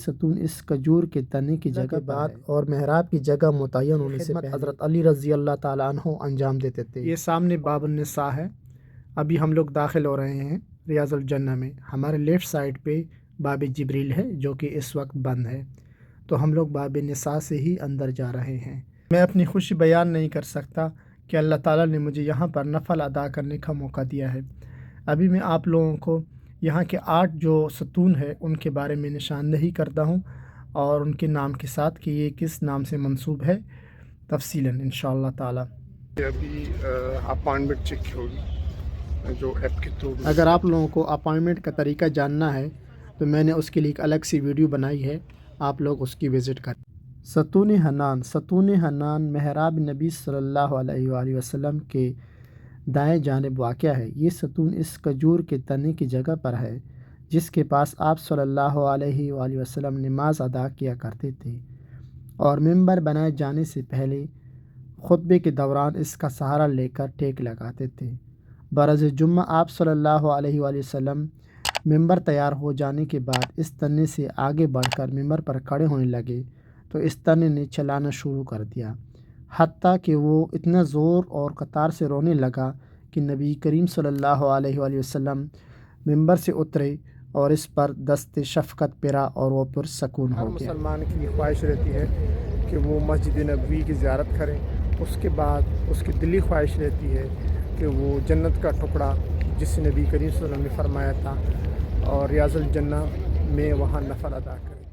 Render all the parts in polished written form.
ستون اس کھجور کے تنے کی جگہ بعد اور محراب کی جگہ متعین ہونے سے پہلے حضرت علی رضی اللہ تعالیٰ عنہ انجام دیتے تھے۔ یہ سامنے باب النساء ہے۔ ابھی ہم لوگ داخل ہو رہے ہیں ریاض الجنہ میں۔ ہمارے لیفٹ سائڈ پہ باب جبریل ہے جو کہ اس وقت بند ہے، تو ہم لوگ باب نساء سے ہی اندر جا رہے ہیں۔ میں اپنی خوشی بیان نہیں کر سکتا کہ اللہ تعالیٰ نے مجھے یہاں پر نفل ادا کرنے کا موقع دیا ہے۔ ابھی میں آپ لوگوں کو یہاں کے 8 جو ستون ہے ان کے بارے میں نشاندہی کرتا ہوں اور ان کے نام کے ساتھ کہ یہ کس نام سے منسوب ہے تفصیلاً انشاءاللہ تعالیٰ۔ ابھی اپائنٹمنٹ چیک ہوگی جو ایپ کے تھرو۔ اگر آپ لوگوں کو اپائنٹمنٹ کا طریقہ جاننا ہے تو میں نے اس کے لیے ایک الگ سی ویڈیو بنائی ہے، آپ لوگ اس کی وزٹ کریں۔ ستون حنان۔ ستون حنان محراب نبی صلی اللہ علیہ وآلہ وسلم کے دائیں جانب واقع ہے۔ یہ ستون اس کھجور کے تنے کی جگہ پر ہے جس کے پاس آپ صلی اللہ علیہ وآلہ وسلم نماز ادا کیا کرتے تھے اور منبر بنائے جانے سے پہلے خطبے کے دوران اس کا سہارا لے کر ٹیک لگاتے تھے۔ برز جمعہ آپ صلی اللہ علیہ وآلہ وسلم منبر تیار ہو جانے کے بعد اس تنے سے آگے بڑھ کر منبر پر کھڑے ہونے لگے تو اس تنے نے چلانا شروع کر دیا، حتیٰ کہ وہ اتنا زور اور قطار سے رونے لگا کہ نبی کریم صلی اللہ علیہ وآلہ وسلم منبر سے اترے اور اس پر دست شفقت پھرا اور وہ پرسکون ہو گیا۔ ہر مسلمان کی خواہش رہتی ہے کہ وہ مسجد نبوی کی زیارت کریں، اس کے بعد اس کی دلی خواہش رہتی ہے کہ وہ جنت کا ٹکڑا جس نبی کریم صلی اللہ علیہ وسلم نے فرمایا تھا اور ریاض الجنہ میں وہاں نفل ادا کریں۔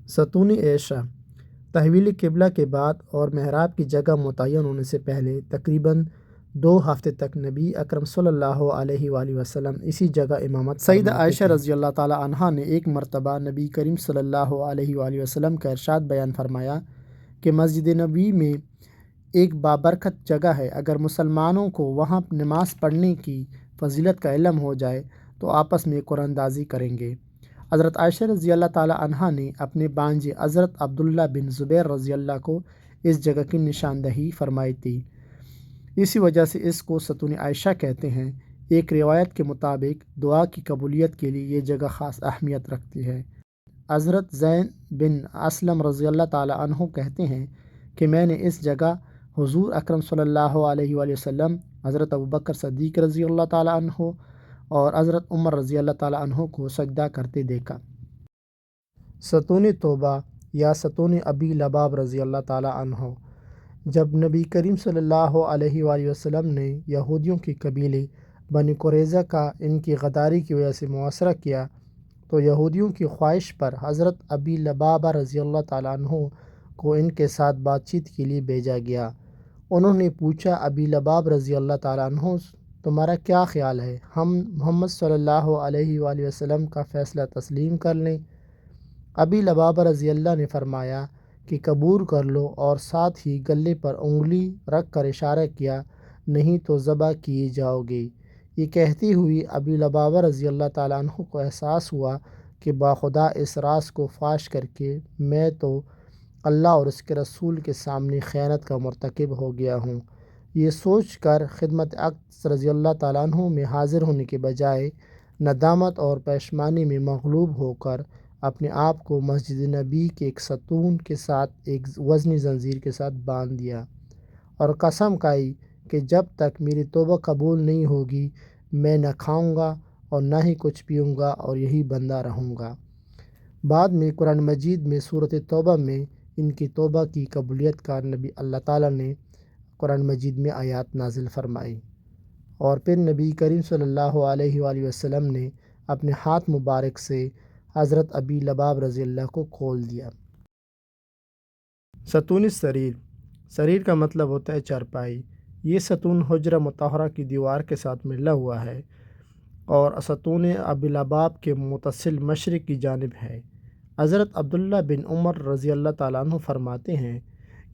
ستون عائشہ۔ تحویل قبلہ کے بعد اور محراب کی جگہ متعین ہونے سے پہلے تقریباً 2 ہفتے تک نبی اکرم صلی اللہ علیہ وآلہ وسلم اسی جگہ امامت سیدہ عائشہ رضی اللہ تعالیٰ عنہا نے ایک مرتبہ نبی کریم صلی اللہ علیہ وآلہ وسلم کا ارشاد بیان فرمایا کہ مسجد نبوی میں ایک بابرکت جگہ ہے، اگر مسلمانوں کو وہاں نماز پڑھنے کی فضیلت کا علم ہو جائے تو آپس میں قرآن اندازی کریں گے۔ حضرت عائشہ رضی اللہ تعالیٰ عنہا نے اپنے بانجے حضرت عبداللہ بن زبیر رضی اللہ کو اس جگہ کی نشاندہی فرمائی تھی، اسی وجہ سے اس کو ستون عائشہ کہتے ہیں۔ ایک روایت کے مطابق دعا کی قبولیت کے لیے یہ جگہ خاص اہمیت رکھتی ہے۔ حضرت زین بن اسلم رضی اللہ تعالیٰ عنہ کہتے ہیں کہ میں نے اس جگہ حضور اکرم صلی اللہ علیہ وآلہ وسلم، حضرت ابوبکر صدیق رضی اللہ تعالیٰ عنہ اور حضرت عمر رضی اللہ تعالیٰ عنہ کو سجدہ کرتے دیکھا۔ ستون توبہ یا ستون ابی لباب رضی اللہ تعالیٰ عنہ۔ جب نبی کریم صلی اللہ علیہ وآلہ وسلم نے یہودیوں کے قبیلے بنی قریظہ کا ان کی غداری کی وجہ سے محاصرہ کیا تو یہودیوں کی خواہش پر حضرت ابی لبابہ رضی اللہ تعالیٰ عنہ کو ان کے ساتھ بات چیت کے لیے بھیجا گیا۔ انہوں نے پوچھا، ابی لباب رضی اللہ تعالیٰ عنہ تمہارا کیا خیال ہے، ہم محمد صلی اللہ علیہ وآلہ وسلم کا فیصلہ تسلیم کر لیں؟ ابی لبابہ رضی اللہ نے فرمایا کہ قبول کر لو، اور ساتھ ہی گلے پر انگلی رکھ کر اشارہ کیا، نہیں تو ذبح کیے جاؤ گے۔ یہ کہتی ہوئی ابی لبابہ رضی اللہ تعالیٰ عنہ کو احساس ہوا کہ باخدا اس راز کو فاش کر کے میں تو اللہ اور اس کے رسول کے سامنے خیانت کا مرتکب ہو گیا ہوں۔ یہ سوچ کر خدمت اقدس رضی اللہ تعالیٰ عنہ میں حاضر ہونے کے بجائے ندامت اور پشیمانی میں مغلوب ہو کر اپنے آپ کو مسجد نبی کے ایک ستون کے ساتھ ایک وزنی زنجیر کے ساتھ باندھ دیا اور قسم کھائی کہ جب تک میری توبہ قبول نہیں ہوگی میں نہ کھاؤں گا اور نہ ہی کچھ پیوں گا اور یہی بندہ رہوں گا۔ بعد میں قرآن مجید میں سورۃ توبہ میں ان کی توبہ کی قبولیت کا نبی اللہ تعالیٰ نے قرآن مجید میں آیات نازل فرمائی، اور پھر نبی کریم صلی اللہ علیہ وآلہ وسلم نے اپنے ہاتھ مبارک سے حضرت ابی لباب رضی اللہ کو کھول دیا۔ ستون سریر۔ سریر کا مطلب ہوتا ہے چارپائی۔ یہ ستون حجرہ مطہرہ کی دیوار کے ساتھ ملا ہوا ہے اور ستون ابی لباب کے متصل مشرق کی جانب ہے۔ حضرت عبداللہ بن عمر رضی اللہ تعالیٰ عنہ فرماتے ہیں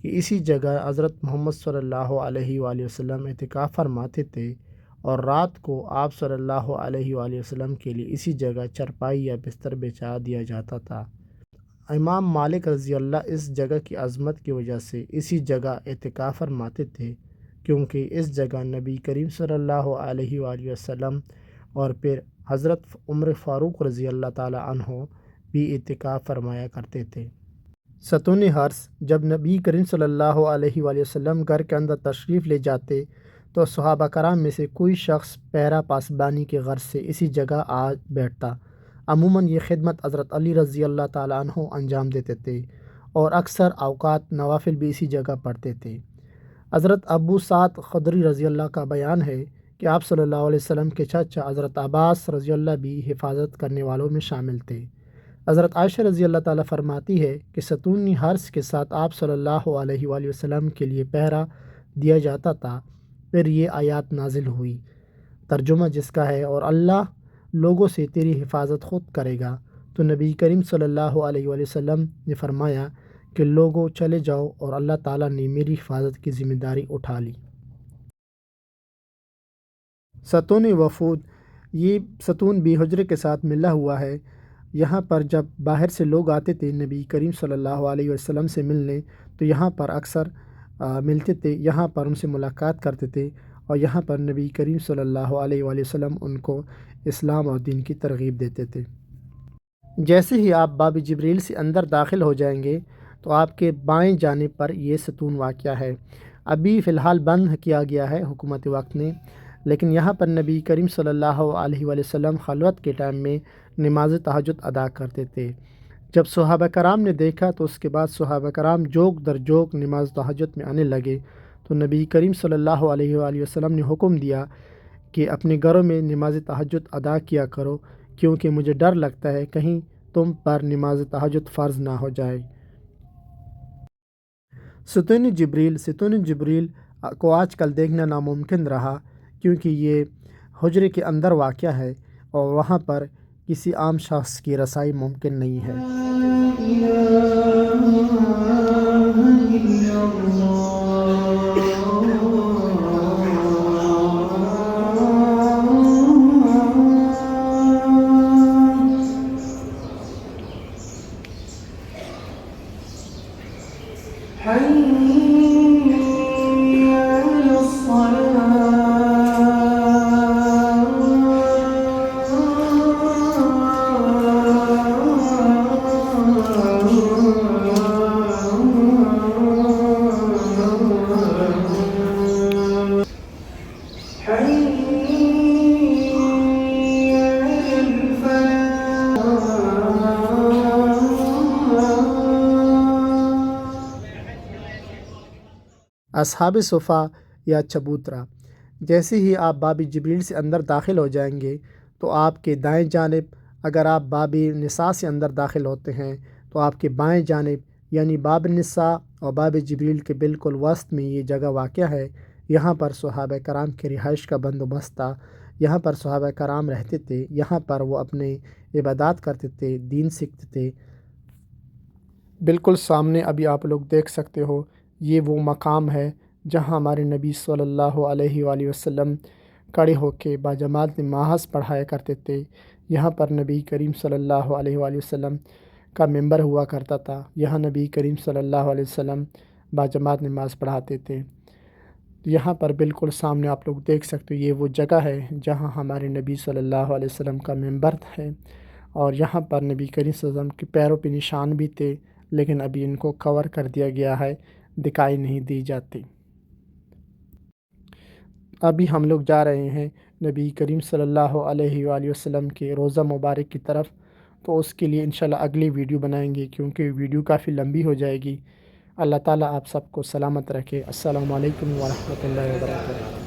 کہ اسی جگہ حضرت محمد صلی اللہ علیہ وآلہ وسلم اعتکاف فرماتے تھے اور رات کو آپ صلی اللہ علیہ وآلہ وسلم کے لیے اسی جگہ چارپائی یا بستر بچھا دیا جاتا تھا۔ امام مالک رضی اللہ اس جگہ کی عظمت کی وجہ سے اسی جگہ اعتکاف فرماتے تھے، کیونکہ اس جگہ نبی کریم صلی اللہ علیہ وآلہ وسلم اور پھر حضرت عمر فاروق رضی اللہ تعالیٰ عنہ بھی اعتکاف فرمایا کرتے تھے۔ ستون حرس: جب نبی کریم صلی اللہ علیہ وآلہ وسلم گھر کے اندر تشریف لے جاتے تو صحابہ کرام میں سے کوئی شخص پہرا پاسبانی کے غرض سے اسی جگہ آ بیٹھتا۔ عموماً یہ خدمت حضرت علی رضی اللہ تعالیٰ عنہ انجام دیتے تھے اور اکثر اوقات نوافل بھی اسی جگہ پڑھتے تھے۔ حضرت ابو سعد خدری رضی اللہ کا بیان ہے کہ آپ صلی اللہ علیہ وسلم کے چچا حضرت عباس رضی اللہ بھی حفاظت کرنے والوں میں شامل تھے۔ حضرت عائشہ رضی اللہ تعالیٰ فرماتی ہے کہ ستون حرس کے ساتھ آپ صلی اللہ علیہ وآلہ وسلم کے لیے پہرا دیا جاتا تھا۔ پھر یہ آیات نازل ہوئی، ترجمہ جس کا ہے، اور اللہ لوگوں سے تیری حفاظت خود کرے گا۔ تو نبی کریم صلی اللہ علیہ وآلہ وسلم نے فرمایا کہ لوگوں چلے جاؤ اور اللہ تعالیٰ نے میری حفاظت کی ذمہ داری اٹھا لی۔ ستون وفود: یہ ستون بھی حجرے کے ساتھ ملا ہوا ہے۔ یہاں پر جب باہر سے لوگ آتے تھے نبی کریم صلی اللہ علیہ وسلم سے ملنے تو یہاں پر اکثر ملتے تھے، یہاں پر ان سے ملاقات کرتے تھے اور یہاں پر نبی کریم صلی اللہ علیہ وآلہ وسلم ان کو اسلام اور دین کی ترغیب دیتے تھے۔ جیسے ہی آپ باب جبریل سے اندر داخل ہو جائیں گے تو آپ کے بائیں جانب پر یہ ستون واقع ہے۔ ابھی فی الحال بند کیا گیا ہے حکومت وقت نے، لیکن یہاں پر نبی کریم صلی اللہ علیہ وآلہ وسلم خلوت کے ٹائم میں نماز تہجد ادا کرتے تھے۔ جب صحابہ کرام نے دیکھا تو اس کے بعد صحابہ کرام جوک در جوک نماز تہجد میں آنے لگے، تو نبی کریم صلی اللہ علیہ وآلہ وسلم نے حکم دیا کہ اپنے گھروں میں نماز تہجد ادا کیا کرو، کیونکہ مجھے ڈر لگتا ہے کہیں تم پر نماز تہجد فرض نہ ہو جائے۔ ستون جبریل: ستون جبریل کو آج کل دیکھنا ناممکن رہا، کیونکہ یہ حجرے کے اندر واقع ہے اور وہاں پر کسی عام شخص کی رسائی ممکن نہیں ہے۔ اصحاب صفا یا چبوترا: جیسے ہی آپ باب جبریل سے اندر داخل ہو جائیں گے تو آپ کے دائیں جانب، اگر آپ باب نساء سے اندر داخل ہوتے ہیں تو آپ کے بائیں جانب یعنی باب نساء اور باب جبریل کے بالکل وسط میں یہ جگہ واقع ہے۔ یہاں پر صحابہ کرام کی رہائش کا بندوبست تھا، یہاں پر صحابہ کرام رہتے تھے، یہاں پر وہ اپنے عبادات کرتے تھے، دین سیکھتے تھے۔ بالکل سامنے ابھی آپ لوگ دیکھ سکتے ہو، یہ وہ مقام ہے جہاں ہمارے نبی صلی اللہ علیہ وآلہ وسلم کھڑے ہو کے باجماعت نماز پڑھایا کرتے تھے۔ یہاں پر نبی کریم صلی اللہ علیہ وآلہ وسلم کا ممبر ہوا کرتا تھا، یہاں نبی کریم صلی اللہ علیہ وسلم باجماعت نماز پڑھاتے تھے۔ یہاں پر بالکل سامنے آپ لوگ دیکھ سکتے ہو، یہ وہ جگہ ہے جہاں ہمارے نبی صلی اللہ علیہ وسلم کا ممبر ہے، اور یہاں پر نبی کریم صلی اللہ علیہ وسلم کے پیروں پہ نشان بھی تھے، لیکن ابھی ان کو کور کر دیا گیا ہے، دکھائی نہیں دی جاتی۔ ابھی ہم لوگ جا رہے ہیں نبی کریم صلی اللہ علیہ وآلہ وسلم کے روضہ مبارک کی طرف، تو اس کے لیے انشاءاللہ اگلی ویڈیو بنائیں گے، کیونکہ ویڈیو کافی لمبی ہو جائے گی۔ اللہ تعالیٰ آپ سب کو سلامت رکھے۔ السلام علیکم ورحمۃ اللہ وبرکاتہ۔